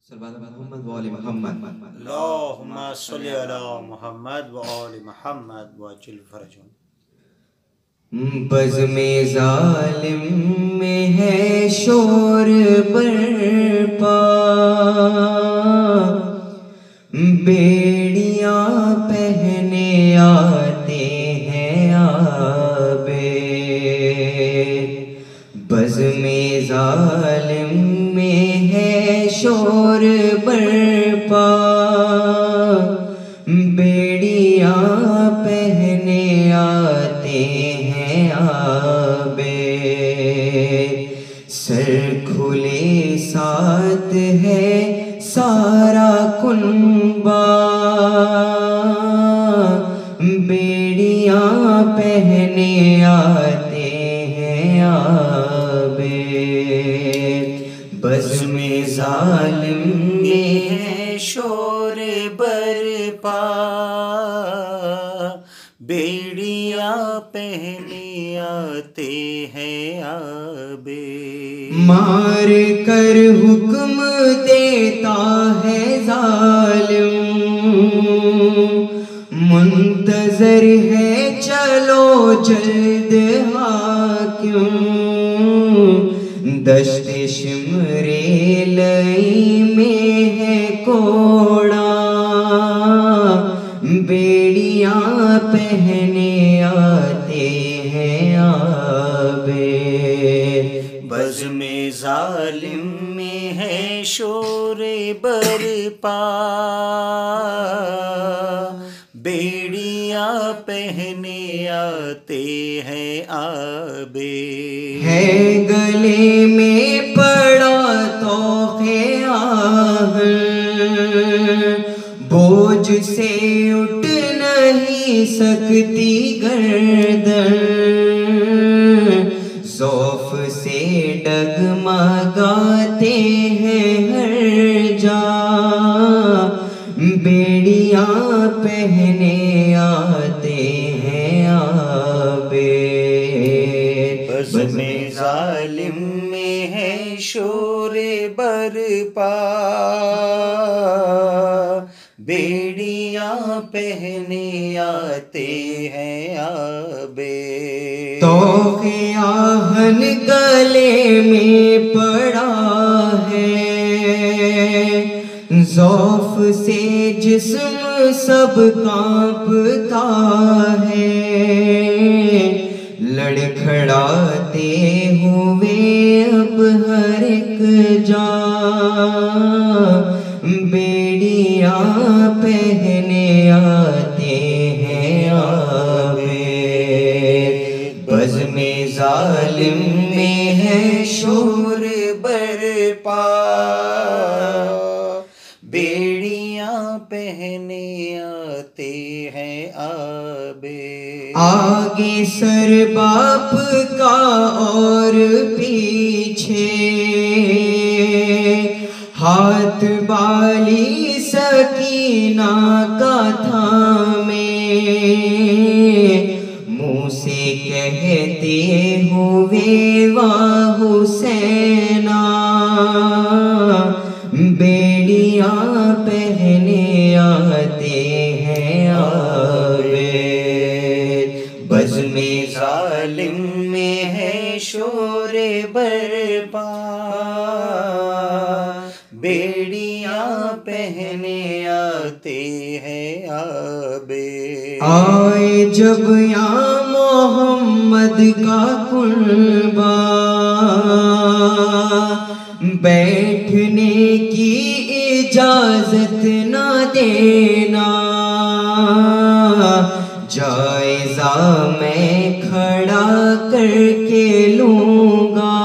صلوات محمد و آل محمد۔ اللہم صلی علی محمد و آل محمد وعجل فرجهم۔ بزم ظالم میں ہے شور برپا، بیڑیاں پہنے آتے ہیں آبے۔ بزم ظالم میں ہے شور برپا، بیڑیاں پہنے آتے ہیں آبے۔ سر کھلے ساتھ ہے سارا کنبہ، بیڑیاں پہنے آتے ہیں آبے۔ بزم ظالم میں ہے شور برپا، بیڑیاں پہنے آتے ہیں آبے۔ مار کر حکم دیتا ہے ظالم، منتظر ہے چلو جلد حاکم۔ دشت شمرے لئی میں ہے کوڑا، بیڑیاں پہنے آتے ہیں آبے۔ بزم ظالم میں ہے شور برپا، بیڑیاں پہنے آتے ہیں آبے۔ ہے گلے میں پڑا طوق آہن، بوجھ سے اٹھ نہیں سکتی گردن۔ ذوف سے ڈگمگاتے ہیں ہر جا، بیڑیاں پہنے آتے ہیں آبے۔ بزم ظالم میں ہے شور برپا، بیڑیاں پہنے آتے ہیں آبے۔ طوق آہن گلے میں پڑا ہے، ذوف سے جسم سب کانپتا ہے۔ لڑکھڑاتے ہوئے اب ہر ایک جا، بیڑیاں پہنے آتے ہیں آبے۔ بزم ظالم میں ہے شور برپا، بیڑیاں پہنے آتے ہیں آبے۔ آگے سر باپ کا اور پیچھے، ہاتھ بالی سکینہ کا تھامے۔ منہ سے کہتے ہوئے واہ حسینہ، بیڑیاں پہنے آتے ہیں آبے۔ بزم ظالم میں ہے شور برپا، بیڑیاں پہنے آتے ہیں آبے۔ آئے جب یا محمد کا کنبہ، بیٹھنے کی اجازت نہ دینا، جائزہ میں کھڑا کر کے لوں گا،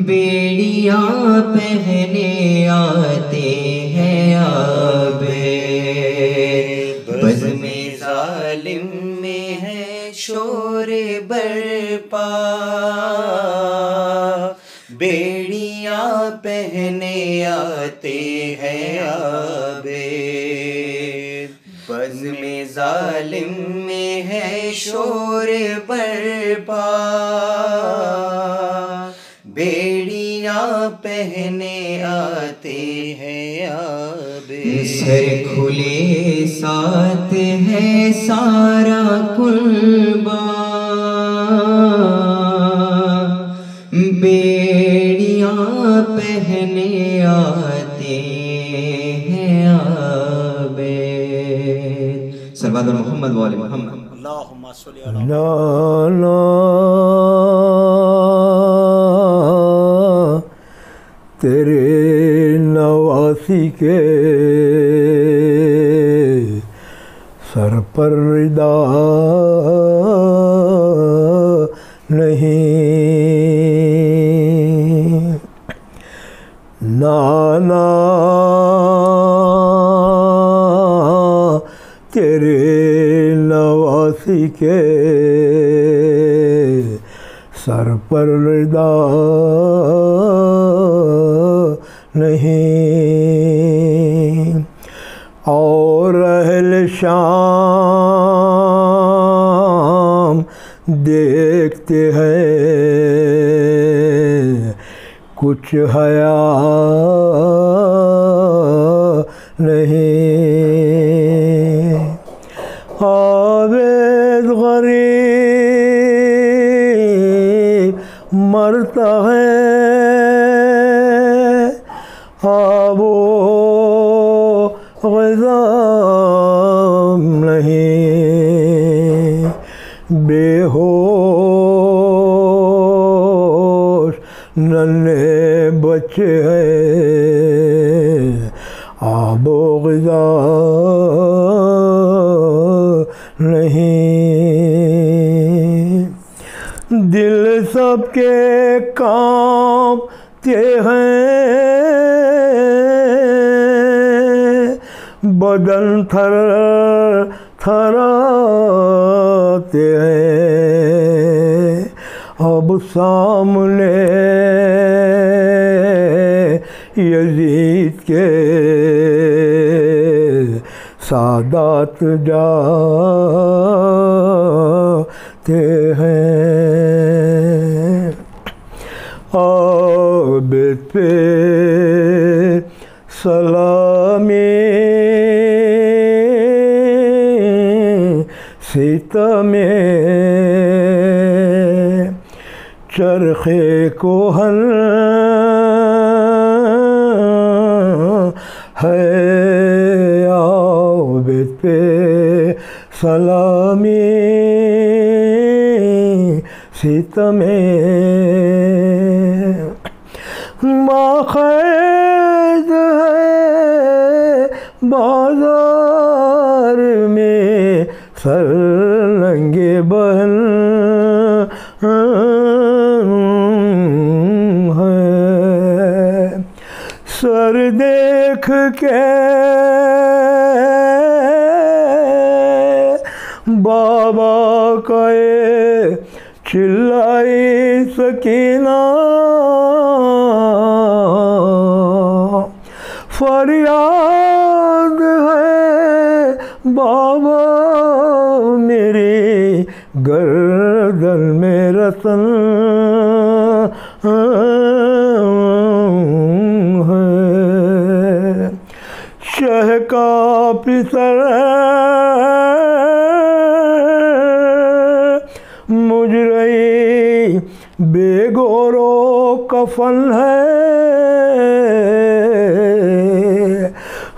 بیڑیاں پہنے آتے ہیں آبے۔ بزم ظالم میں ہے شور برپا، بیڑیاں پہنے آتے ہیں آبے۔ بزم ظالم میں ہے شور برپا، بیڑیاں پہنے آتے ہیں آب سر کھلے ساتھ ہے سارا کلبہ بیڑیاں پہنے آتے ہیں آب صلوات محمد و آل محمد اللہم صلی علی لالا تیرے نواسی کے سر پر ردا نہیں نانا تیرے نواسی کے سر پر ردا نہیں اور اہل شام دیکھتے ہیں کچھ حیا نہیں عابد غریب مرتا ہے آب و غذا نہیں بے ہوش ننھے بچے ہیں آب و غذا نہیں دل سب کے کانپتے ہیں بدن تھر تھراتے ہیں اب سامنے یزید کے سادات جاتے ہیں عابد پہ سلامی ستم چرخ کوہن ہے عابد پہ سلامی ستم ماخذ ہے بازار میں سر ننگے بہن ہے سر دیکھ کے بابا کا چلائی سکینہ فریاد ہے بابا میری گردن میں رسن ہے شہ کا پسر مجرئی بے گورو کفن ہے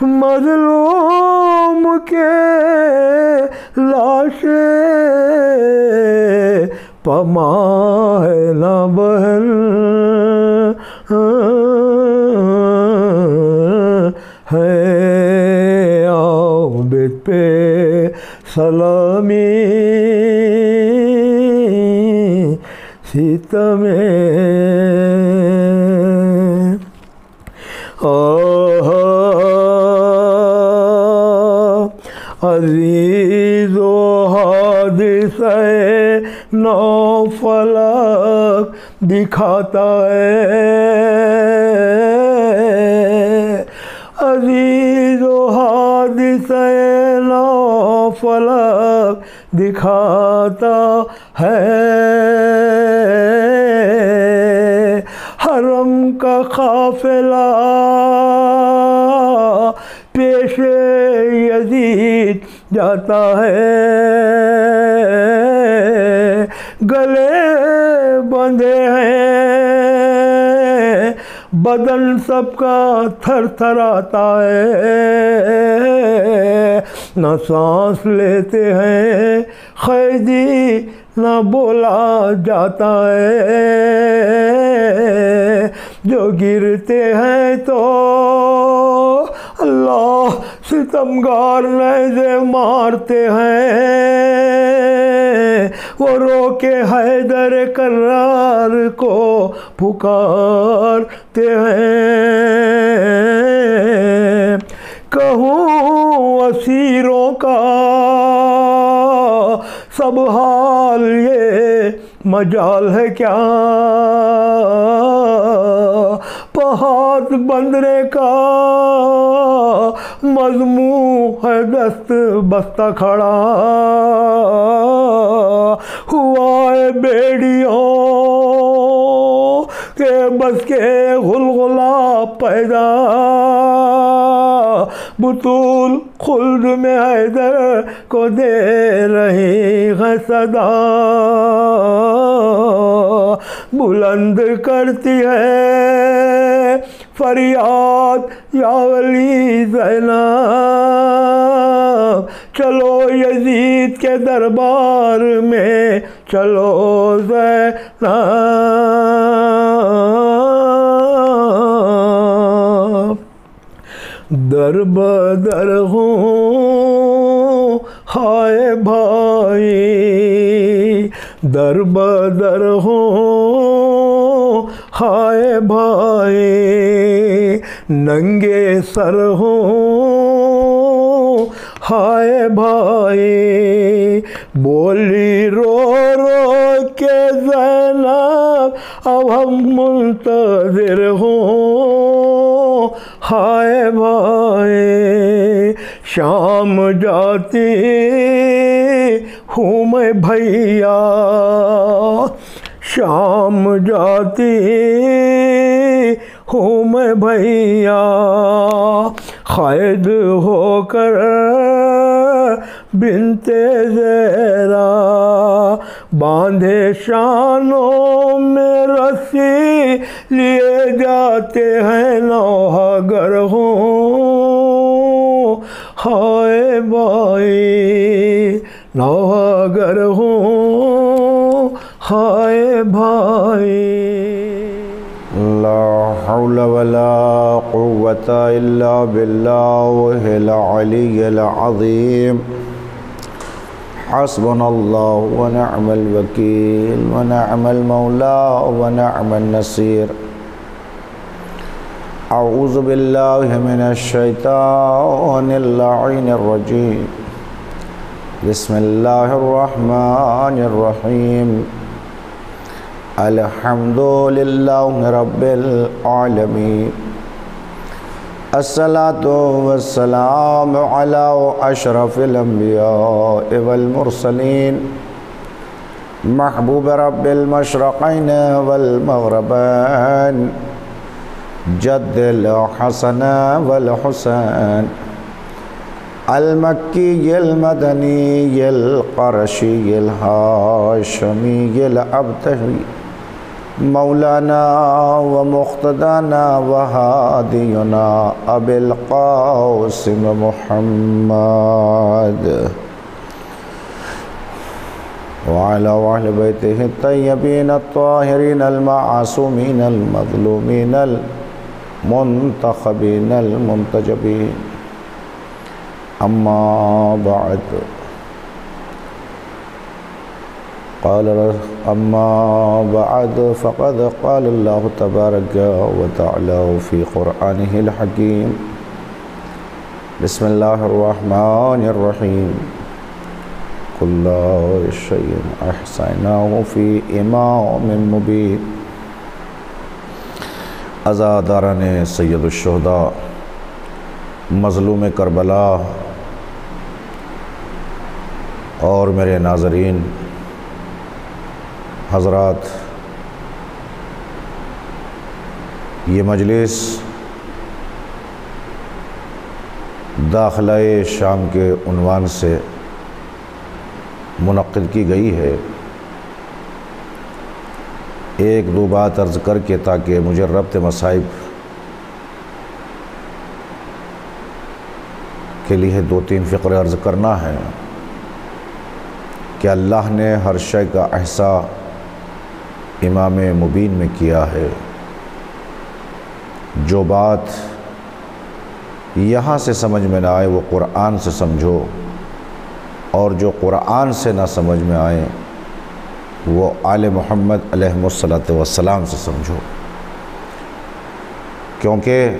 مظلوم کے لاشیں پما ہے نہ بہن ہے عابد پہ سلامی ستم عزیز و حادثہ نو فلک دکھاتا ہے عزیز و حادثہ نو فلک دکھاتا ہے حرم کا کا قافلہ پیش یزید جاتا ہے، گلے بندھے ہیں بدن سب کا تھر تھر آتا ہے، نہ سانس لیتے ہیں قیدی نہ بولا جاتا ہے، جو گرتے ہیں تو اللہ ستمگار نیزے مارتے ہیں، وہ رو کے حیدر کرار کو پکارتے ہیں۔ کہوں اسیروں کا سب حال یہ مجال ہے کیا، پہاڑ بندرے کا مضمون ہے دست بستہ کھڑا، ہوا ہے بیڑیوں کے بس کے غلغلہ پیدا، بطول خلد میں حیدر کو دے رہی ہے صدا، بلند کرتی ہے فریاد یا ولی زینب، چلو یزید کے دربار میں چلو زینب، در بدر ہوں ہائے بھائی، در بدر ہوں ہائے بھائی، ننگے سر ہوں ہائے بھائی، بولی رو رو کے زینب اب ہم منتظر ہوں ہائے بھائی، شام جاتی ہوں میں بھیا، شام جاتی ہوں میں بھیا، قید ہو کر بنت زہرا، باندھے شانوں میں رسی لیے جاتے ہیں نوحہ گر ہوں ہائے بھائی، نوحہ گر ہوں ہائے بھائی۔ لا حول ولا قوة إلا بالله العلي العظيم، حسبنا الله ونعم الوكيل ونعم المولى ونعم النصير۔ اعوذ باللہ من الشیطان اللعین الرجیم، بسم اللہ الرحمن الرحیم، الحمد للہ رب العالمین، الصلاة والسلام علی اشرف الانبیاء والمرسلین، محبوب رب المشرقین والمغربین، جد الحسن والحسین، المکی المدنی القرشی الہاشمی الابتہی، مولانا ومقتدانا وہادینا ابی القاسم محمد وعلى أهل بيته الطيبين الطاهرين المعصومين المظلومين المنتخبين المنتجبين، أما بعد، فقد قال الله تبارك وتعالى في قرآنه الحكيم، بسم الله الرحمن الرحيم، كل شيء احصيناه في امام مبين۔ عزاداران سید الشہداء، مظلوم کربلا اور میرے ناظرین حضرات، یہ مجلس داخلہ شام کے عنوان سے منعقد کی گئی ہے۔ ایک دو بات عرض کر کے تاکہ مجھے ربط مصائب کے لیے دو تین فقرے عرض کرنا ہے کہ اللہ نے ہر شے کا احصاء امام مبین میں کیا ہے۔ جو بات یہاں سے سمجھ میں نہ آئے وہ قرآن سے سمجھو، اور جو قرآن سے نہ سمجھ میں آئے وہ آل محمد علیہ الصلوۃ والسلام سے سمجھو، کیونکہ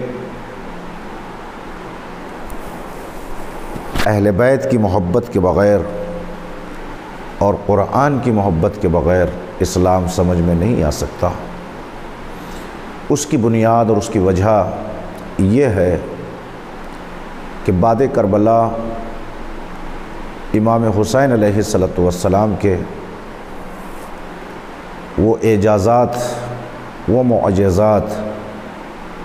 اہل بیت کی محبت کے بغیر اور قرآن کی محبت کے بغیر اسلام سمجھ میں نہیں آ سکتا۔ اس کی بنیاد اور اس کی وجہ یہ ہے کہ بعد کربلا امام حسین علیہ السلام کے وہ اعجازات، وہ معجزات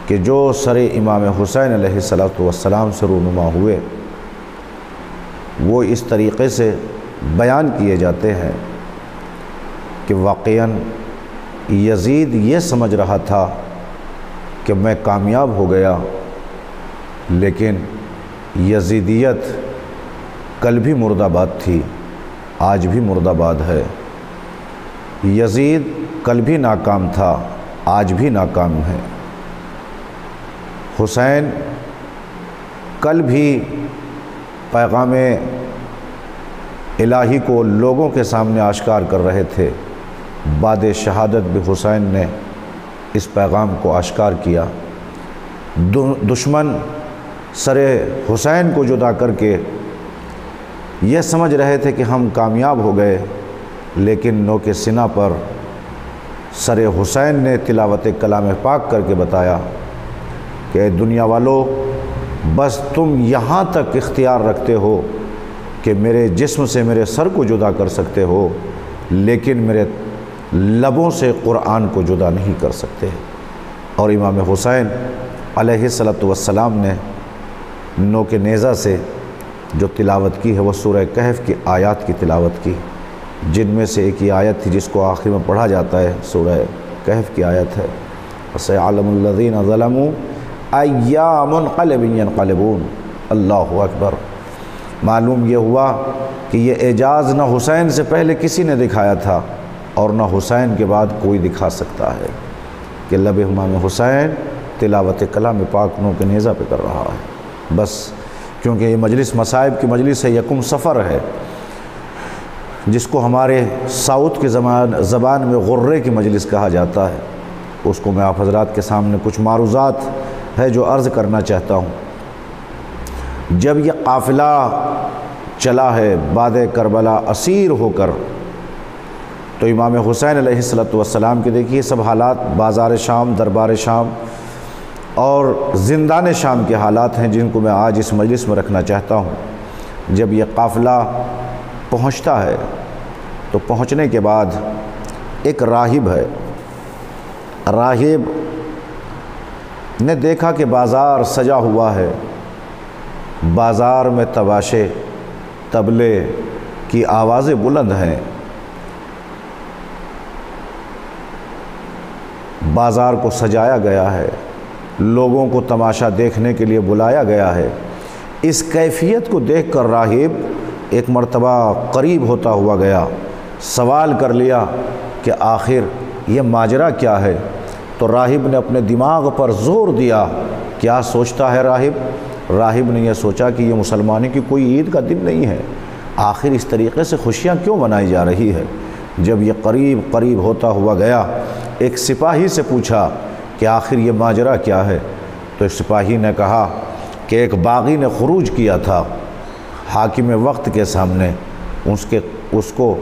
کہ جو سر امام حسین علیہ السلام سے رونما ہوئے، وہ اس طریقے سے بیان کیے جاتے ہیں کہ واقعاً یزید یہ سمجھ رہا تھا کہ میں کامیاب ہو گیا، لیکن یزیدیت کل بھی مرد آباد تھی، آج بھی مرد آباد ہے۔ یزید کل بھی ناکام تھا، آج بھی ناکام ہے۔ حسین کل بھی پیغام الہی کو لوگوں کے سامنے آشکار کر رہے تھے، بعد شہادت بھی حسین نے اس پیغام کو آشکار کیا۔ دشمن سر حسین کو جدا کر کے یہ سمجھ رہے تھے کہ ہم کامیاب ہو گئے، لیکن نوک سینہ پر سر حسین نے تلاوت کلام پاک کر کے بتایا کہ اے دنیا والو، بس تم یہاں تک اختیار رکھتے ہو کہ میرے جسم سے میرے سر کو جدا کر سکتے ہو، لیکن میرے لبوں سے قرآن کو جدا نہیں کر سکتے۔ اور امام حسین علیہ السلام نے نوک نیزہ سے جو تلاوت کی ہے وہ سورہ کہف کی آیات کی تلاوت کی، جن میں سے ایک ہی آیت تھی جس کو آخر میں پڑھا جاتا ہے، سورہ کہف کی آیت ہے وَسَيَعْلَمُ الَّذِينَ ظَلَمُوا أَيَّا مُنْقَلِبٍ يَنْقَلِبُونَ۔ اللہ اکبر۔ معلوم یہ ہوا کہ یہ اعجاز نہ حسین سے پہلے کسی نے دکھایا تھا اور نہ حسین کے بعد کوئی دکھا سکتا ہے کہ لب امام حسین تلاوت کلام پاک نوک نیزہ پہ کر رہا ہے۔ بس کیونکہ یہ مجلس مصائب کی مجلس ہے، یکم سفر ہے، جس کو ہمارے ساؤتھ کی زبان میں غرے کی مجلس کہا جاتا ہے، اس کو میں آپ حضرات کے سامنے کچھ معروضات ہے جو عرض کرنا چاہتا ہوں۔ جب یہ قافلہ چلا ہے بعد کربلا اسیر ہو کر، تو امام حسین علیہ السلام کے دیکھیے سب حالات، بازار شام، دربار شام اور زندان شام کے حالات ہیں جن کو میں آج اس مجلس میں رکھنا چاہتا ہوں۔ جب یہ قافلہ پہنچتا ہے تو پہنچنے کے بعد ایک راہب ہے، راہب نے دیکھا کہ بازار سجا ہوا ہے، بازار میں تباشے، طبلے کی آوازیں بلند ہیں، بازار کو سجایا گیا ہے، لوگوں کو تماشا دیکھنے کے لیے بلایا گیا ہے۔ اس کیفیت کو دیکھ کر راہب ایک مرتبہ قریب ہوتا ہوا گیا، سوال کر لیا کہ آخر یہ ماجرا کیا ہے؟ تو راہب نے اپنے دماغ پر زور دیا۔ کیا سوچتا ہے راہب؟ راہب نے یہ سوچا کہ یہ مسلمانوں کی کوئی عید کا دن نہیں ہے، آخر اس طریقے سے خوشیاں کیوں منائی جا رہی ہے؟ جب یہ قریب ہوتا ہوا گیا، ایک سپاہی سے پوچھا کہ آخر یہ ماجرا کیا ہے؟ تو اس سپاہی نے کہا کہ ایک باغی نے خروج کیا تھا حاکم وقت کے سامنے، اس کو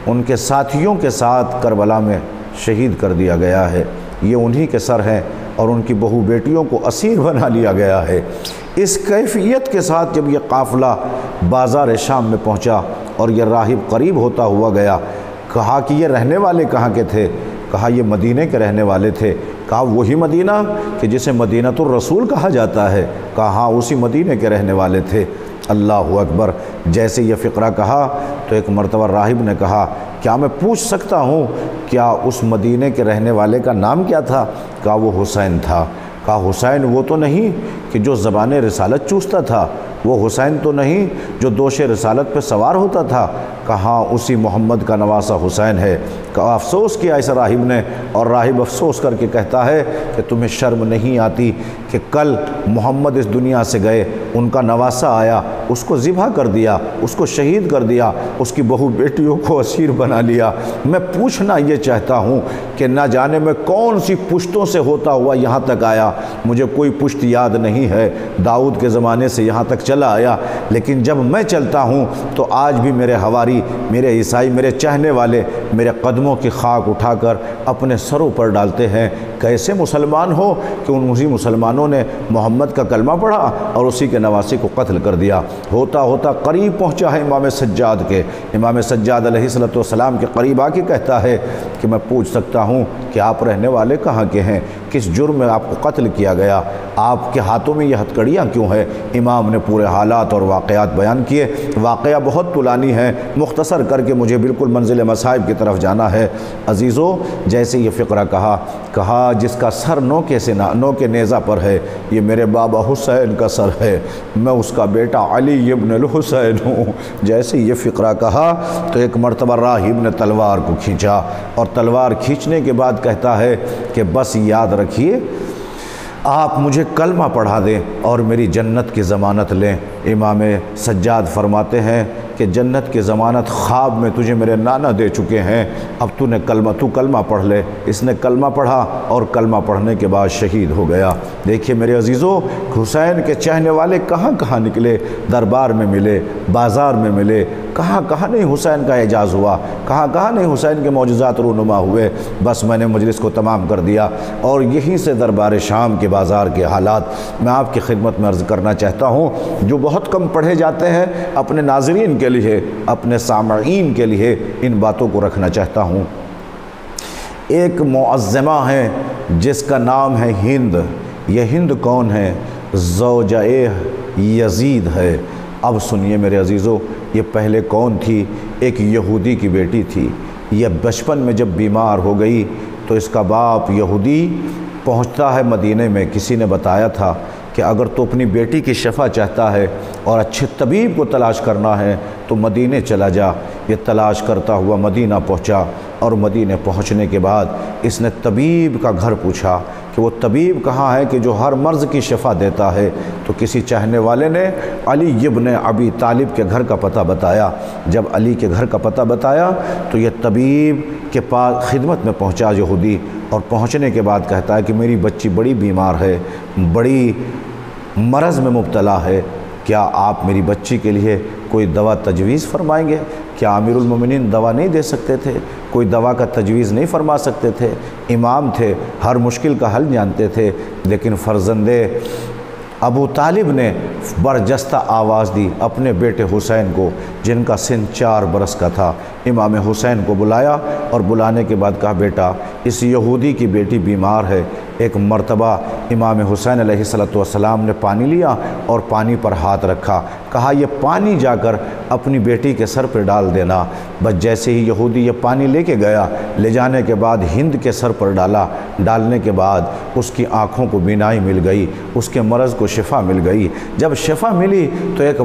ان کے ساتھیوں کے ساتھ کربلا میں شہید کر دیا گیا ہے، یہ انہی کے سر ہیں اور ان کی بہو بیٹیوں کو اسیر بنا لیا گیا ہے۔ اس کیفیت کے ساتھ جب یہ قافلہ بازار شام میں پہنچا اور یہ راہب قریب ہوتا ہوا گیا، کہا کہ یہ رہنے والے کہاں کے تھے؟ کہا یہ مدینے کے رہنے والے تھے۔ کہا وہی مدینہ کہ جسے مدینۃ الرسول کہا جاتا ہے؟ کہا ہاں اسی مدینے کے رہنے والے تھے۔ اللہ اکبر۔ جیسے یہ فقرہ کہا تو ایک مرتبہ راہب نے کہا کیا میں پوچھ سکتا ہوں کیا اس مدینے کے رہنے والے کا نام کیا تھا؟ کہا وہ حسین تھا۔ کہا حسین وہ تو نہیں کہ جو زبان رسالت چوستا تھا؟ وہ حسین تو نہیں جو دوش رسالت پہ سوار ہوتا تھا؟ کہا اسی محمد کا نواسہ حسین ہے۔ کہا افسوس کیا اس راہب نے، اور راہب افسوس کر کے کہتا ہے کہ تمہیں شرم نہیں آتی کہ کل محمد اس دنیا سے گئے، ان کا نواسہ آیا، اس کو ذبح کر دیا، اس کو شہید کر دیا، اس کی بہو بیٹیوں کو اسیر بنا لیا۔ میں پوچھنا یہ چاہتا ہوں کہ نہ جانے میں کون سی پشتوں سے ہوتا ہوا یہاں تک آیا، مجھے کوئی پشت یاد نہیں ہے، داؤد کے زمانے سے یہاں تک چلا آیا، لیکن جب میں چلتا ہوں تو آج بھی میرے ہواری، میرے عیسائی، میرے چاہنے والے میرے قدموں کی خاک اٹھا کر اپنے سروں پر ڈالتے ہیں۔ کیسے مسلمان ہو کہ اسی مسلمانوں نے محمد کا کلمہ پڑھا اور اسی کے نواسی کو قتل کر دیا۔ ہوتا ہوتا قریب پہنچا ہے امام سجاد کے، امام سجاد علیہ السلام کے قریب آ کے کہتا ہے کہ میں پوچھ سکتا ہوں کہ آپ رہنے والے کہاں کے ہیں؟ کس جرم میں آپ کو قتل کیا گیا؟ آپ کے ہاتھوں میں یہ ہتھکڑیاں کیوں ہیں؟ امام نے پورے حالات اور واقعات بیان کیے۔ واقعہ بہت طولانی ہے، مختصر کر کے مجھے بالکل منزل مصائب کی طرف جانا ہے۔ عزیزو، جیسے یہ فقرہ کہا جس کا سر نو کے نیزہ پر ہے، یہ میرے بابا حسین کا سر ہے، میں اس کا بیٹا علی ابن الحسین ہوں۔ جیسے یہ فقرہ کہا تو ایک مرتبہ راہب نے تلوار کو کھینچا، اور تلوار کھینچنے کے بعد کہتا ہے کہ بس یاد رکھیے آپ مجھے کلمہ پڑھا دیں اور میری جنت کی ضمانت لیں۔ امام سجاد فرماتے ہیں کہ جنت کی ضمانت خواب میں تجھے میرے نانا دے چکے ہیں، اب تو کلمہ پڑھ لے۔ اس نے کلمہ پڑھا اور کلمہ پڑھنے کے بعد شہید ہو گیا۔ دیکھیے میرے عزیزو، حسین کے چاہنے والے کہاں کہاں نکلے، دربار میں ملے، بازار میں ملے، کہاں کہاں نہیں حسین کا اعجاز ہوا، کہاں کہاں نہیں حسین کے معجزات رونما ہوئے۔ بس میں نے مجلس کو تمام کر دیا، اور یہیں سے دربار شام کے بازار کے حالات میں آپ کی خدمت میں عرض کرنا چاہتا ہوں، جو بہت کم پڑھے جاتے ہیں۔ اپنے ناظرین کے لیے، اپنے سامعین کے لیے ان باتوں کو رکھنا چاہتا ہوں۔ ایک معظمہ ہے جس کا نام ہے ہند۔ یہ ہند کون ہے؟ زوجہ یزید ہے۔ اب سنیے میرے عزیزو، یہ پہلے کون تھی؟ ایک یہودی کی بیٹی تھی۔ یہ بچپن میں جب بیمار ہو گئی تو اس کا باپ یہودی پہنچتا ہے مدینے میں۔ کسی نے بتایا تھا کہ اگر تو اپنی بیٹی کی شفا چاہتا ہے اور اچھے طبیب کو تلاش کرنا ہے تو مدینے چلا جا۔ یہ تلاش کرتا ہوا مدینہ پہنچا، اور مدینے پہنچنے کے بعد اس نے طبیب کا گھر پوچھا کہ وہ طبیب کہاں ہے کہ جو ہر مرض کی شفا دیتا ہے۔ تو کسی چاہنے والے نے علی ابن ابی طالب کے گھر کا پتہ بتایا۔ جب علی کے گھر کا پتہ بتایا تو یہ طبیب کے پاس خدمت میں پہنچا یہودی، اور پہنچنے کے بعد کہتا ہے کہ میری بچی بڑی بیمار ہے، بڑی مرض میں مبتلا ہے، کیا آپ میری بچی کے لیے کوئی دوا تجویز فرمائیں گے؟ کیا امیر المومنین دوا نہیں دے سکتے تھے؟ کوئی دوا کا تجویز نہیں فرما سکتے تھے؟ امام تھے، ہر مشکل کا حل جانتے تھے، لیکن فرزند ابو طالب نے برجستہ آواز دی اپنے بیٹے حسین کو، جن کا سن 4 برس کا تھا۔ امام حسین کو بلایا، اور بلانے کے بعد کہا بیٹا اس یہودی کی بیٹی بیمار ہے۔ ایک مرتبہ امام حسین علیہ السلام نے پانی لیا اور پانی پر ہاتھ رکھا، کہا یہ پانی جا کر اپنی بیٹی کے سر پہ ڈال دینا۔ بس جیسے ہی یہودی یہ پانی لے کے گیا، لے جانے کے بعد ہند کے سر پر ڈالا، ڈالنے کے بعد اس کی آنکھوں کو بینائی مل گئی، اس کے مرض کو شفا مل گئی۔ جب شفا ملی تو ایک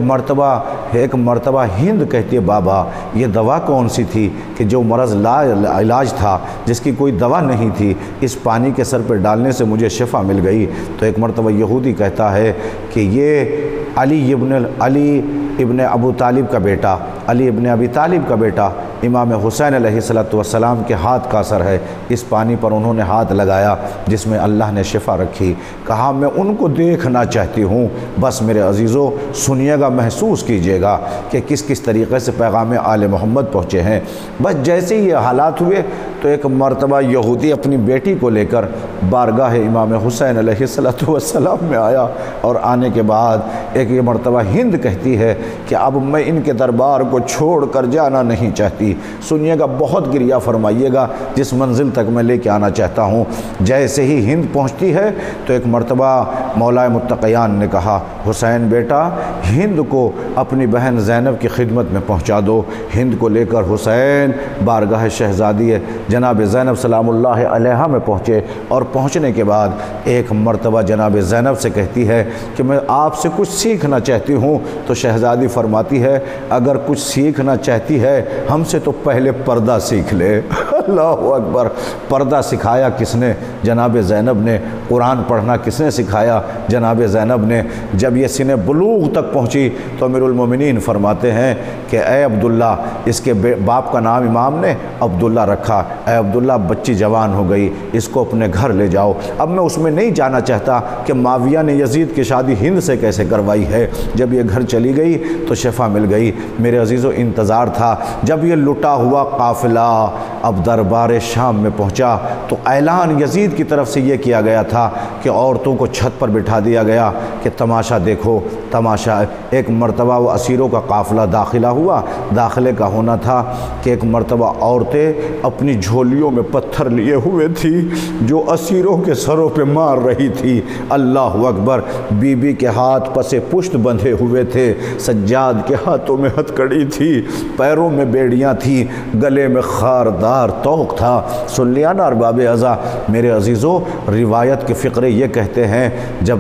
مرتبہ ہند کہتی ہے بابا یہ دوا کون سی تھی کہ جو مرض لا علاج تھا، جس کی کوئی دوا نہیں تھی، اس پانی کے سر پہ ڈالنے سے مجھے شفا مل گئی۔ تو ایک مرتبہ یہودی کہتا ہے کہ یہ علی ابن ابو طالب کا بیٹا، علی ابن ابی طالب کا بیٹا امام حسین علیہ السلام کے ہاتھ کا اثر ہے۔ اس پانی پر انہوں نے ہاتھ لگایا جس میں اللہ نے شفا رکھی۔ کہا میں ان کو دیکھنا چاہتی ہوں۔ بس میرے عزیزو سنیے گا، محسوس کیجئے گا کہ کس کس طریقے سے پیغام آل محمد پہنچے ہیں۔ بس جیسے ہی یہ حالات ہوئے تو ایک مرتبہ یہودی اپنی بیٹی کو لے کر بارگاہ امام حسین علیہ السلام میں آیا، اور آنے کے بعد ایک یہ مرتبہ ہند کہتی ہے کہ اب میں ان کے دربار کو چھوڑ کر جانا نہیں چاہتی، تھی۔ سنیے گا، بہت گریہ فرمائیے گا جس منزل تک میں لے کے آنا چاہتا ہوں۔ جیسے ہی ہند پہنچتی ہے تو ایک مرتبہ مولا متقیان نے کہا، حسین بیٹا ہند کو اپنی بہن زینب کی خدمت میں پہنچا دو۔ ہند کو لے کر حسین بارگاہ شہزادی جناب زینب سلام اللہ علیہا میں پہنچے، اور پہنچنے کے بعد ایک مرتبہ جناب زینب سے کہتی ہے کہ میں آپ سے کچھ سیکھنا چاہتی ہوں۔ تو شہزادی فرماتی ہے اگر کچھ سیکھنا چاہتی ہے ہم سے تو پہلے پردہ سیکھ لے۔ اللہ اکبر! پردہ سکھایا کس نے؟ جناب زینب نے۔ قرآن پڑھنا کس نے سکھایا؟ جناب زینب نے۔ جب یہ سن بلوغ تک پہنچی تو امیر المومنین فرماتے ہیں کہ اے عبداللہ، اس کے باپ کا نام امام نے عبداللہ رکھا، اے عبداللہ بچی جوان ہو گئی، اس کو اپنے گھر لے جاؤ۔ اب میں اس میں نہیں جانا چاہتا کہ معاویہ نے یزید کی شادی ہند سے کیسے کروائی ہے۔ جب یہ گھر چلی گئی تو شفا مل گئی۔ میرے عزیزو انتظار تھا جب یہ لٹا ہوا قافلہ اب دربار شام میں پہنچا تو اعلان یزید کی طرف سے یہ کیا گیا تھا کہ عورتوں کو چھت پر بٹھا دیا گیا کہ تماشا دیکھو تماشا۔ ایک مرتبہ وہ اسیروں کا قافلہ داخلہ ہوا، داخلے کا ہونا تھا کہ ایک مرتبہ عورتیں اپنی جھولیوں میں پتھر لیے ہوئے تھی جو اسیروں کے سروں پہ مار رہی تھی۔ اللہ اکبر! بی بی کے ہاتھ پس پشت بندھے ہوئے تھے، سجاد کے ہاتھوں میں ہتھکڑی تھی، پیروں میں بیڑیاں تھیں، گلے میں خاردار توق تھا۔ سن لیا نا ارباب ازا میرے عزیزو، روایت کے فقرے یہ کہتے ہیں جب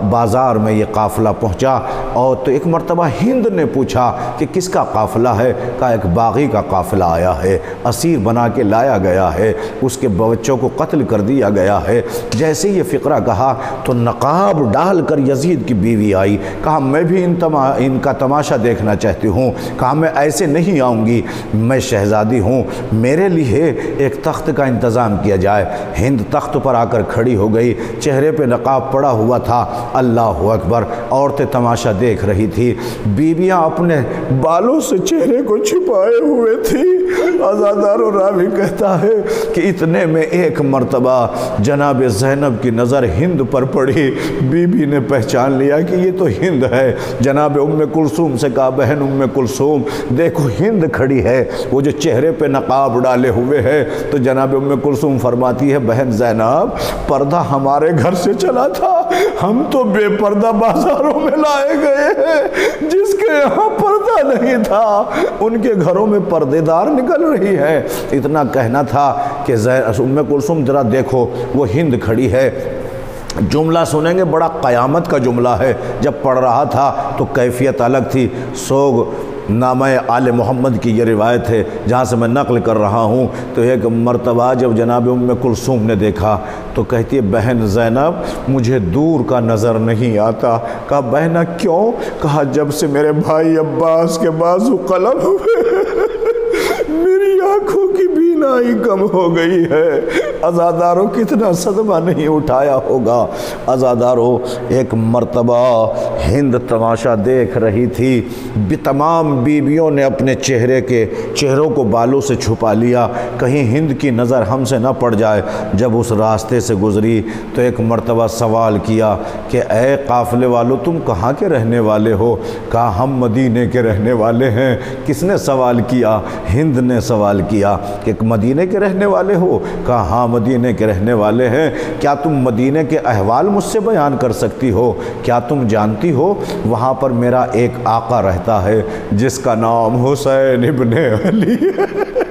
بازار میں یہ قافلہ پہنچا اور تو ایک مرتبہ ہند نے پوچھا کہ کس کا قافلہ ہے؟ کہا ایک باغی کا قافلہ آیا ہے، اسیر بنا کے لایا گیا ہے، اس کے بچوں کو قتل کر دیا گیا ہے۔ جیسے یہ فقرہ کہا تو نقاب ڈال کر یزید کی بیوی آئی، کہا میں بھی ان کا تماشا دیکھنا چاہتی ہوں۔ کہا میں ایسے نہیں آؤں گی، میں شہزادی ہوں، میرے لیے ایک تخت کا انتظام کیا جائے۔ ہند تخت پر آ کر کھڑی ہو گئی، چہرے پہ نقاب پڑا ہوا تھا۔ اللہ اکبر! عورتیں تماشا دیکھ رہی تھی، بیویاں اپنے بالوں سے چہرے کو چھپائے ہوئے تھی۔ عزادار و راوی کہتا ہے کہ اتنے میں ایک مرتبہ جناب زینب کی نظر ہند پر پڑی، بی بی نے پہچان لیا کہ یہ تو ہند ہے۔ جناب ام کلثوم سے کہا بہن ام کلثوم دیکھو ہند کھڑی ہے، وہ جو چہرے پہ نقاب ڈالے ہوئے ہے۔ تو جناب ام کلثوم فرماتی ہے بہن زینب پردہ ہمارے گھر سے چلا تھا، ہم تو بے پردہ بازاروں میں لائے گئے ہیں، جس کے یہاں پردہ نہیں تھا ان کے گھروں میں پردے دار نکل رہی ہے۔ اتنا کہنا تھا کہ ام کلثوم ذرا دیکھو وہ ہند کھڑی ہے۔ جملہ سنیں گے، بڑا قیامت کا جملہ ہے۔ جب پڑھ رہا تھا تو کیفیت الگ تھی۔ سوگ نامہ آل محمد کی یہ روایت ہے جہاں سے میں نقل کر رہا ہوں۔ تو ایک مرتبہ جب جناب ام کلثوم نے دیکھا تو کہتی ہے بہن زینب مجھے دور کا نظر نہیں آتا۔ کہا بہنہ کیوں؟ کہا جب سے میرے بھائی عباس کے بازو قلم ہوئے میری آنکھوں کی بینائی کم ہو گئی ہے۔ عزاداروں کتنا صدمہ نہیں اٹھایا ہوگا۔ عزاداروں ایک مرتبہ ہند تماشا دیکھ رہی تھی، تمام بیویوں نے اپنے چہروں کو بالوں سے چھپا لیا کہیں ہند کی نظر ہم سے نہ پڑ جائے۔ جب اس راستے سے گزری تو ایک مرتبہ سوال کیا کہ اے قافلے والو تم کہاں کے رہنے والے ہو؟ کہا ہم مدینے کے رہنے والے ہیں۔ کس نے سوال کیا؟ ہند نے سوال کیا کہ مدینے کے رہنے والے ہو؟ کہا ہاں مدینے کے رہنے والے ہیں۔ کیا تم مدینے کے احوال مجھ سے بیان کر سکتی ہو؟ کیا تم جانتی ہو وہاں پر میرا ایک آقا رہتا ہے جس کا نام حسین ابن علی ہے۔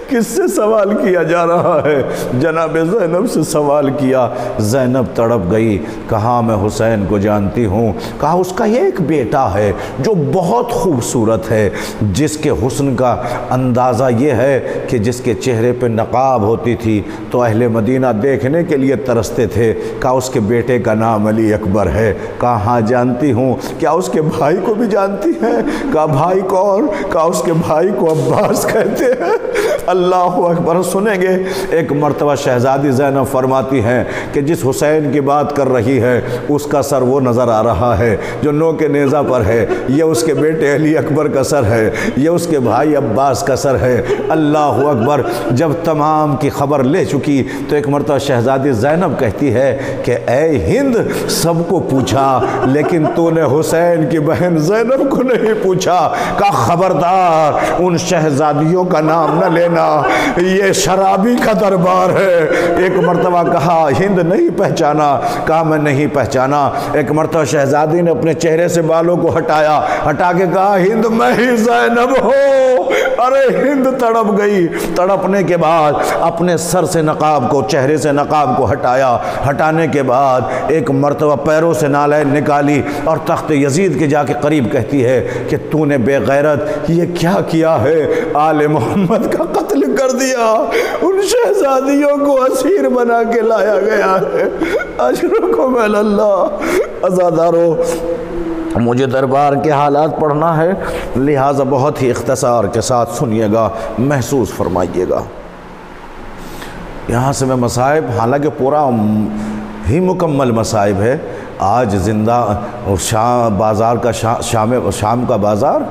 کس سے سوال کیا جا رہا ہے؟ جناب زینب سے سوال کیا۔ زینب تڑپ گئی، کہا میں حسین کو جانتی ہوں۔ کہا اس کا یہ ایک بیٹا ہے جو بہت خوبصورت ہے، جس کے حسن کا اندازہ یہ ہے کہ جس کے چہرے پہ نقاب ہوتی تھی تو اہل مدینہ دیکھنے کے لیے ترستے تھے۔ کہا اس کے بیٹے کا نام علی اکبر ہے۔ کہا ہاں جانتی ہوں۔ کیا اس کے بھائی کو بھی جانتی ہیں؟ کہا بھائی کون؟ کہا اس کے بھائی کو عباس کہتے ہیں۔ اللہ اکبر سنیں گے۔ ایک مرتبہ شہزادی زینب فرماتی ہیں کہ جس حسین کی بات کر رہی ہے اس کا سر وہ نظر آ رہا ہے جو نوک نیزہ پر ہے، یہ اس کے بیٹے علی اکبر کا سر ہے، یہ اس کے بھائی عباس کا سر ہے۔ اللہ اکبر۔ جب تمام کی خبر لے چکی تو ایک مرتبہ شہزادی زینب کہتی ہے کہ اے ہند، سب کو پوچھا لیکن تو نے حسین کی بہن زینب کو نہیں پوچھا۔ کہا خبردار ان شہزادیوں کا نام نہ لینا، یہ شرابی کا دربار ہے۔ ایک مرتبہ کہا ہند نہیں پہچانا؟ کہا میں نہیں پہچانا۔ ایک مرتبہ شہزادی نے اپنے چہرے سے بالوں کو ہٹا کے کہا ہند میں ہی زینب ہوں۔ ارے ہند تڑپ گئی۔ تڑپنے کے بعد اپنے سر سے نقاب کو، چہرے سے نقاب کو ہٹانے کے بعد ایک مرتبہ پیروں سے نالین نکالی اور تخت یزید کے جا کے قریب کہتی ہے کہ تو نے بے غیرت یہ کیا کیا ہے؟ آل محمد کا قتل کر دیا، ان شہزادیوں کو اسیر بنا کے لایا گیا ہے۔ اجرکم اللہ۔ عزادارو، مجھے دربار کے حالات پڑھنا ہے، لہٰذا بہت ہی اختصار کے ساتھ سنیے گا، محسوس فرمائیے گا۔ یہاں سے میں مصائب، حالانکہ پورا ہی مکمل مصائب ہے، آج زندہ بازار کا شام کا بازار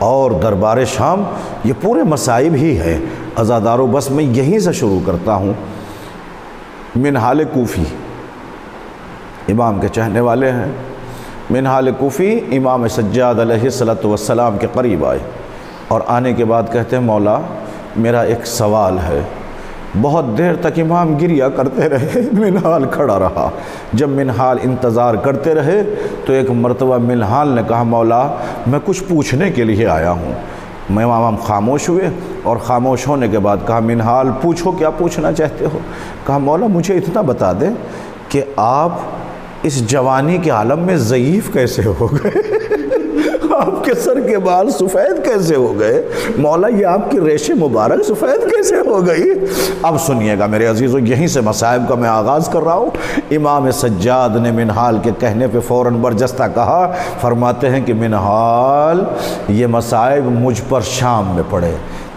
اور دربار شام، یہ پورے مصائب ہی ہے عزادارو۔ بس میں یہیں سے شروع کرتا ہوں۔ منہال کوفی امام کے چہنے والے ہیں۔ منہال کوفی امام سجاد علیہ السلام کے قریب آئے اور آنے کے بعد کہتے ہیں مولا میرا ایک سوال ہے۔ بہت دیر تک امام گریہ کرتے رہے، منہال کھڑا رہا۔ جب منہال انتظار کرتے رہے تو ایک مرتبہ منہال نے کہا مولا میں کچھ پوچھنے کے لیے آیا ہوں۔ میں امام خاموش ہوئے اور خاموش ہونے کے بعد کہا منہال پوچھو کیا پوچھنا چاہتے ہو؟ کہا مولا مجھے اتنا بتا دیں کہ آپ اس جوانی کے عالم میں ضعیف کیسے ہو گئے؟ آپ کے سر کے بال سفید کیسے ہو گئے؟ مولا یہ آپ کی ریش مبارک سفید کیسے ہو گئی؟ اب سنیے گا میرے عزیزو، یہیں سے مصائب کا میں آغاز کر رہا ہوں۔ امام سجاد نے منہال کے کہنے پہ فوراً برجستہ کہا، فرماتے ہیں کہ منہال یہ مصائب مجھ پر شام میں پڑے۔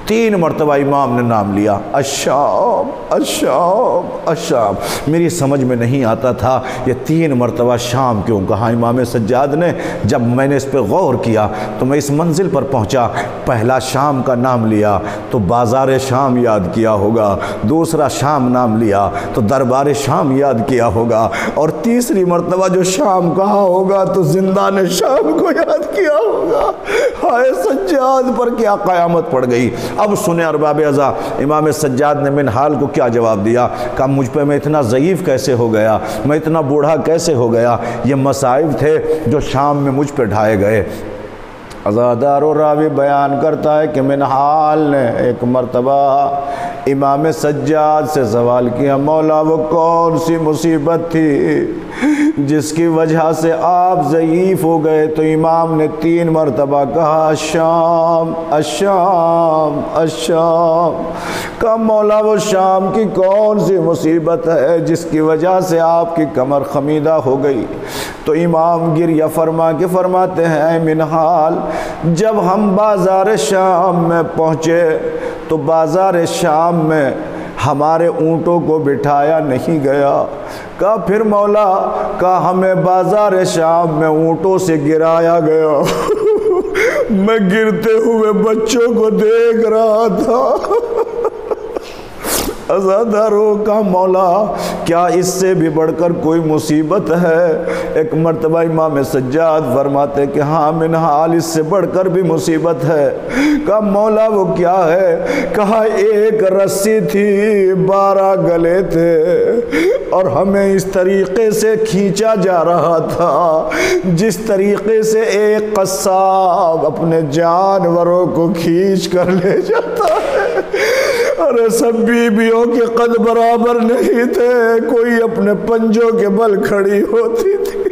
3 مرتبہ امام نے نام لیا، الشام الشام الشام۔ میری سمجھ میں نہیں آتا تھا یہ 3 مرتبہ شام کیوں کہا امام سجاد نے۔ جب میں نے اس پہ غور کیا تو میں اس منزل پر پہنچا، پہلا شام کا نام لیا تو بازار شام یاد کیا ہوگا، دوسرا شام نام لیا تو دربار شام یاد کیا ہوگا، اور تیسری مرتبہ جو شام کہا ہوگا تو زندان شام کو یاد کیا ہوگا۔ ہائے سجاد پر کیا قیامت پڑ گئی۔ اب سنیں ارباب عزا، امام سجاد نے منہال کو کیا جواب دیا؟ کہا مجھ پہ میں اتنا ضعیف کیسے ہو گیا، میں اتنا بوڑھا کیسے ہو گیا؟ یہ مصائب تھے جو شام میں مجھ پہ ڈھائے گئے۔ عزادار و راوی بیان کرتا ہے کہ منہال نے ایک مرتبہ امام سجاد سے سوال کیا، مولا وہ کون سی مصیبت تھی جس کی وجہ سے آپ ضعیف ہو گئے؟ تو امام نے 3 مرتبہ کہا الشام الشام الشام۔ کہا مولا وہ شام کی کون سی مصیبت ہے جس کی وجہ سے آپ کی کمر خمیدہ ہو گئی؟ تو امام گریہ فرماتے ہیں اے منہال، جب ہم بازار شام میں پہنچے تو بازار شام میں ہمارے اونٹوں کو بٹھایا نہیں گیا۔ کہا پھر مولا؟ کہا ہمیں بازار شام میں اونٹوں سے گرایا گیا۔ میں گرتے ہوئے بچوں کو دیکھ رہا تھا۔ عزادارو کا مولا کیا اس سے بھی بڑھ کر کوئی مصیبت ہے؟ ایک مرتبہ امام سجاد فرماتے کہ ہاں منہال اس سے بڑھ کر بھی مصیبت ہے۔ کہا مولا وہ کیا ہے؟ کہا ایک رسی تھی، 12 گلے تھے اور ہمیں اس طریقے سے کھینچا جا رہا تھا جس طریقے سے ایک قصاب اپنے جانوروں کو کھینچ کر لے جاتا ہے۔ ارے سب بیویوں کے قد برابر نہیں تھے، کوئی اپنے پنجوں کے بل کھڑی ہوتی تھی۔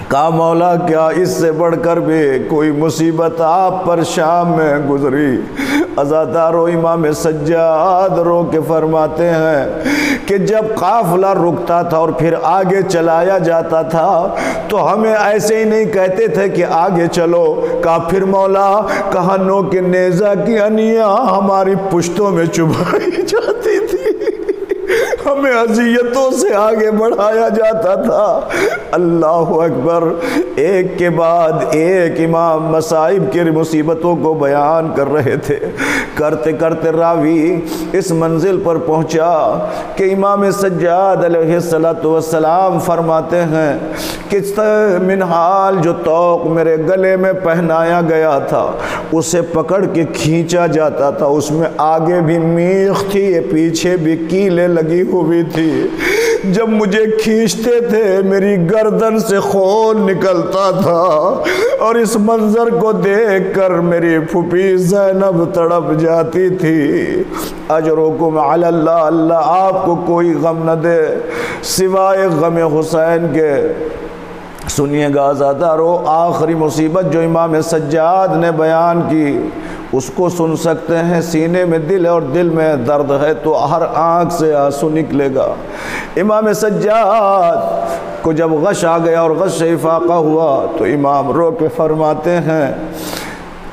کہا مولا کیا اس سے بڑھ کر بھی کوئی مصیبت آپ پر شام میں گزری؟ عزادارو امام سجاد رو کے فرماتے ہیں کہ جب قافلہ رکتا تھا اور پھر آگے چلایا جاتا تھا تو ہمیں ایسے ہی نہیں کہتے تھے کہ آگے چلو، کہا پھر مولا کہاں نو کے نیزہ کی انیاں ہماری پشتوں میں چبھائی جاتی تھی، ہمیں اذیتوں سے آگے بڑھایا جاتا تھا۔ اللہ اکبر، ایک کے بعد ایک امام مصائب کی مصیبتوں کو بیان کر رہے تھے۔ کرتے کرتے راوی اس منزل پر پہنچا کہ امام سجاد علیہ السلام فرماتے ہیں کہ منہال جو طوق میرے گلے میں پہنایا گیا تھا اسے پکڑ کے کھینچا جاتا تھا، اس میں آگے بھی میخ تھی، پیچھے بھی کیلیں لگی ہوئی تھی۔ جب مجھے کھینچتے تھے میری گردن سے خون نکلتا تھا، اور اس منظر کو دیکھ کر میری پھوپھی زینب تڑپ جاتی تھی۔ اجرکم علی اللہ، اللہ آپ کو کوئی غم نہ دے سوائے غم حسین کے۔ سنیے گا عزادارو، آخری مصیبت جو امام سجاد نے بیان کی اس کو سن سکتے ہیں، سینے میں دل ہے اور دل میں درد ہے تو ہر آنکھ سے آنسو نکلے گا۔ امام سجاد کو جب غش آ گیا اور غش افاقہ ہوا تو امام رو کے فرماتے ہیں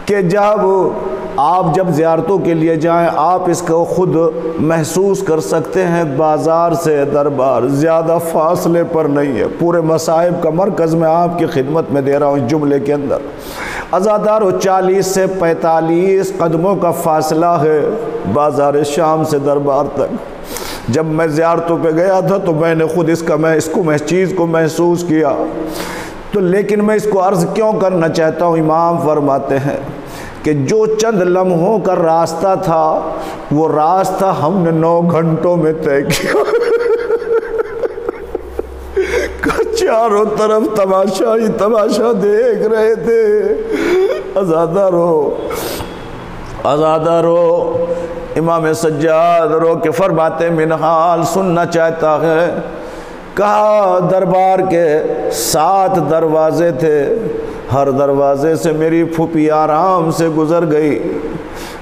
کہ جب آپ جب زیارتوں کے لیے جائیں آپ اس کو خود محسوس کر سکتے ہیں، بازار سے دربار زیادہ فاصلے پر نہیں ہے، پورے مصائب کا مرکز میں آپ کی خدمت میں دے رہا ہوں اس جملے کے اندر۔ عزادارو 40 سے 45 قدموں کا فاصلہ ہے بازار شام سے دربار تک۔ جب میں زیارتوں پہ گیا تھا تو میں نے خود اس چیز کو محسوس کیا، تو لیکن میں اس کو عرض کیوں کرنا چاہتا ہوں، امام فرماتے ہیں کہ جو چند لمحوں کا راستہ تھا وہ راستہ ہم نے 9 گھنٹوں میں طے کیا۔ چاروں طرف تماشا ہی تماشا دیکھ رہے تھے۔ عزادارو امام سجاد رو کے فرماتے منحال سننا چاہتا ہے، کہا دربار کے 7 دروازے تھے، ہر دروازے سے میری پھوپھی آرام سے گزر گئی،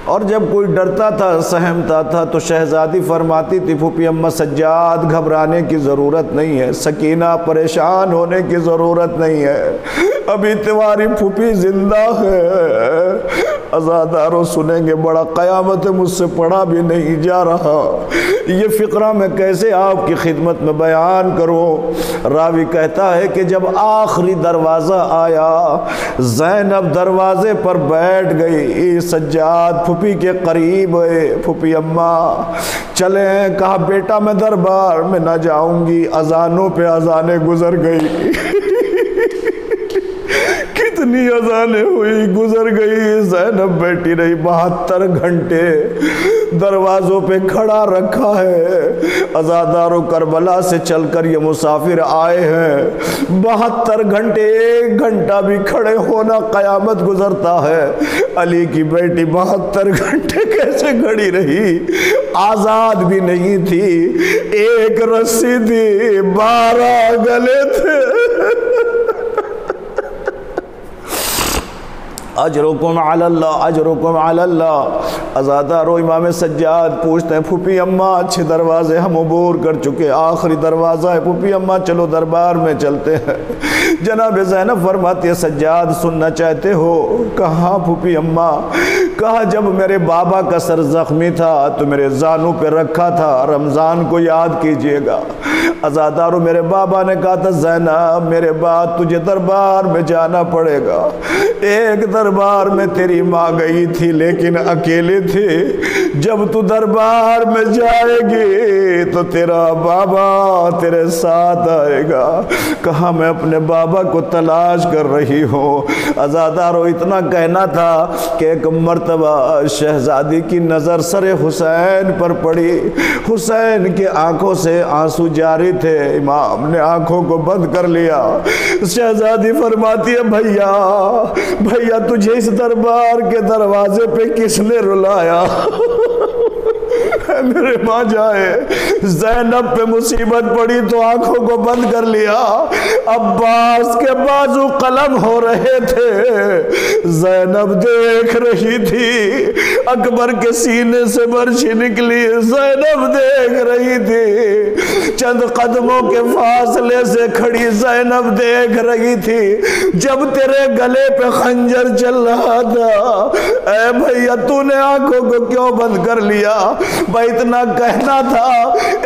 اور جب کوئی ڈرتا تھا سہمتا تھا تو شہزادی فرماتی تھی پھوپھی اماں سجاد گھبرانے کی ضرورت نہیں ہے، سکینہ پریشان ہونے کی ضرورت نہیں ہے، ابھی تمہاری پھوپھی زندہ ہے۔ عزادارو سنیں گے، بڑا قیامت مجھ سے پڑھا بھی نہیں جا رہا، یہ فقرہ میں کیسے آپ کی خدمت میں بیان کروں۔ راوی کہتا ہے کہ جب آخری دروازہ آیا زینب دروازے پر بیٹھ گئی، سجاد پھوپھی کے قریب ہے، پھوپھی اماں چلیں، کہا بیٹا میں دربار میں نہ جاؤں گی، اذانوں پہ اذانیں گزر گئی، کتنی اذانیں ہوئی گزر گئی، زینب بیٹھی رہی 72 گھنٹے دروازوں پہ کھڑا رکھا ہے۔ عزادارو کربلا سے چل کر یہ مسافر آئے ہیں، 72 گھنٹے 1 گھنٹہ بھی کھڑے ہونا قیامت گزرتا ہے۔ علی کی بیٹی 72 گھنٹے کیسے کھڑی رہی، آزاد بھی نہیں تھی، ایک رسی تھی 12 گلے تھے۔ اجرکم علی اللہ، اجرکم علی اللہ۔ عزادارو امام سجاد پوچھتے ہیں پھوپھی اماں اچھے دروازے ہم عبور کر چکے، آخری دروازہ ہے، پھوپھی اماں چلو دربار میں چلتے ہیں۔ جناب زینب فرماتی ہے سجاد سننا چاہتے ہو؟ کہاں پھوپھی اماں؟ کہا جب میرے بابا کا سر زخمی تھا تو میرے زانوں پہ رکھا تھا، رمضان کو یاد کیجئے گا۔ عزادارو میرے بابا نے کہا تھا زینب میرے بعد تجھے دربار میں جانا پڑے گا، ایک دربار میں تیری ماں گئی تھی لیکن اکیلے تھی، جب تو دربار میں جائے گی تو تیرا بابا تیرے ساتھ آئے گا۔ کہا میں اپنے بابا کو تلاش کر رہی ہوں۔ عزادارو اتنا کہنا تھا کہ ایک مرتبہ شہزادی کی نظر سر حسین پر پڑی، حسین کے آنکھوں سے آنسو جاری تھے، امام نے آنکھوں کو بند کر لیا۔ شہزادی فرماتی ہے بھیا بھیا تجھے اس دربار کے دروازے پہ کس نے رلایا؟ میرے ماں جائے زینب پہ مصیبت پڑی تو آنکھوں کو بند کر لیا، عباس کے بازو قلم ہو رہے تھے، زینب دیکھ رہی تھی، اکبر کے سینے سے برچھی نکلی، زینب دیکھ رہی تھی، چند قدموں کے فاصلے سے کھڑی زینب دیکھ رہی تھی، جب تیرے گلے پہ خنجر چل رہا تھا، اے بھیا تو نے آنکھوں کو کیوں بند کر لیا؟ بھائی اتنا کہنا تھا،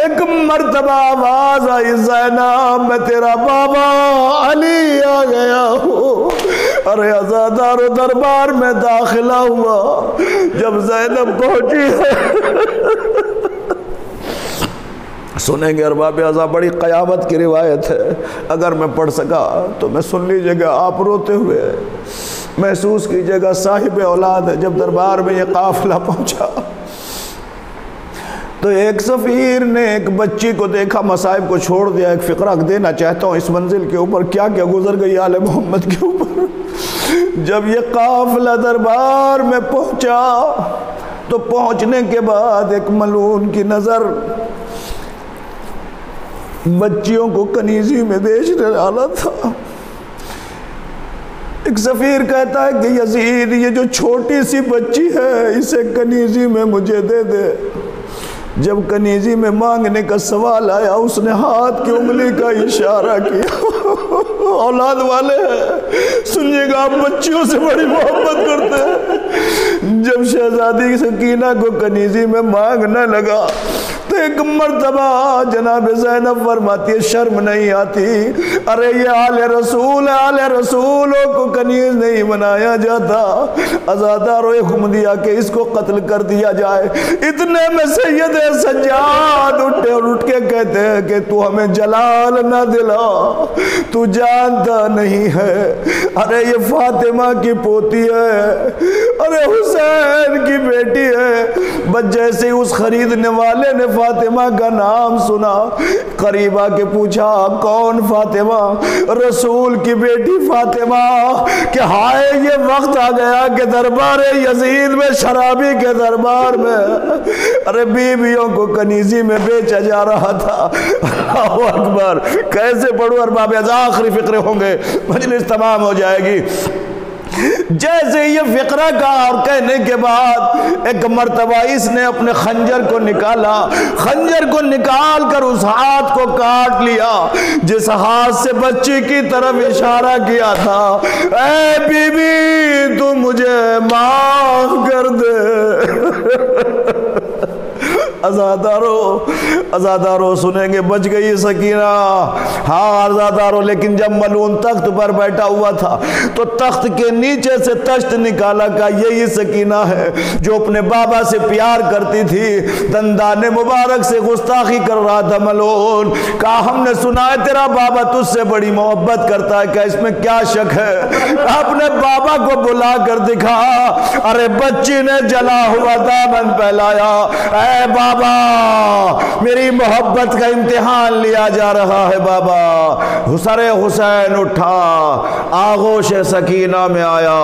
ایک مرتبہ آواز آئی، زینب میں تیرا بابا علی آ گیا ہوں۔ ارے عزادارو دربار میں داخلہ ہوا، جب زینب پہنچی ہے سنیں گے ارباب اعضاء، بڑی قیامت کی روایت ہے، اگر میں پڑھ سکا تو میں سن لیجئے گا، آپ روتے ہوئے محسوس کیجئے گا صاحب اولاد ہے۔ جب دربار میں یہ قافلہ پہنچا تو ایک سفیر نے ایک بچی کو دیکھا، مصائب کو چھوڑ دیا، ایک فقرہ دینا چاہتا ہوں اس منزل کے اوپر، کیا کیا گزر گئی آل محمد کے اوپر۔ جب یہ قافلہ دربار میں پہنچا تو پہنچنے کے بعد ایک ملعون کی نظر بچیوں کو کنیزی میں بیچنے والا تھا۔ ایک سفیر کہتا ہے کہ یزید یہ جو چھوٹی سی بچی ہے اسے کنیزی میں مجھے دے دے۔ جب کنیزی میں مانگنے کا سوال آیا اس نے ہاتھ کی انگلی کا اشارہ کیا۔ اولاد والے ہیں سنیے گا، آپ بچیوں سے بڑی محبت کرتے ہیں۔ جب شہزادی سکینہ کو کنیزی میں مانگنے لگا تو ایک مرتبہ جناب زینب فرماتی ہے شرم نہیں آتی، ارے یہ آل رسول ہے، آل رسولوں کو کنیز نہیں بنایا جاتا، عزادارو حکم دیا کہ اس کو قتل کر دیا جائے۔ اتنے میں سید سجاد اٹھے اور اٹھ کے کہتے ہیں کہ تو ہمیں جلال نہ دلا، تو جانتا نہیں ہے، ارے یہ فاطمہ کی پوتی ہے، ارے حسین کی بیٹی ہے۔ بس جیسے اس خریدنے والے نے فاطمہ کا نام سنا، قریب آ کے پوچھا کون فاطمہ؟ رسول کی بیٹی فاطمہ۔ کہ ہائے یہ وقت آ گیا کہ دربار یزید میں، شرابی کے دربار میں ارے بیویوں کو کنیزی میں بیچا جا رہا تھا۔ اللہ اکبر، کیسے پڑھوں ارباب اعضاء، آخری فقرے ہوں گے، مجلس تمام ہو جائے گی۔ جیسے یہ فقرہ کا اور کہنے کے بعد ایک مرتبہ اس نے اپنے خنجر کو نکالا، خنجر کو نکال کر اس ہاتھ کو کاٹ لیا جس ہاتھ سے بچی کی طرف اشارہ کیا تھا۔ اے بی بی تو مجھے معاف کر دے۔ عزادارو سنیں گے، بچ گئی سکینہ، ہاں عزادارو، لیکن جب ملعون تخت پر بیٹھا ہوا تھا تو تخت کے نیچے سے تشت نکالا، کا یہی سکینہ ہے جو اپنے بابا سے پیار کرتی تھی، دندان مبارک سے گستاخی کر رہا تھا ملعون، کہا ہم نے سنا ہے تیرا بابا تجھ سے بڑی محبت کرتا ہے، کہ اس میں کیا شک ہے؟ اپنے بابا کو بلا کر دکھا، ارے بچی نے جلا ہوا دامن پھیلایا، اے بابا میری محبت کا امتحان لیا جا رہا ہے بابا۔ حسر حسین اٹھا، آغوش سکینہ میں آیا،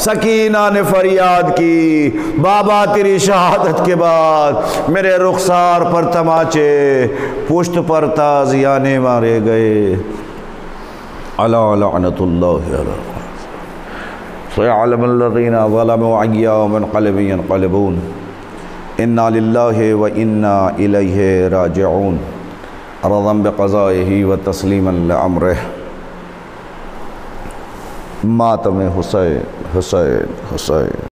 سکینہ نے فریاد کی، بابا تیری شہادت کے بعد میرے رخسار پر تماچے، پشت پر تازیانے مارے گئے، علی لعنت اللہ علیہ سيعلم الذين ظلموا أي يوم ينقلبون إنا لله وإنا إليه راجعون رضا بقضائه وتسليما لأمره ماتم حسین حسین حسین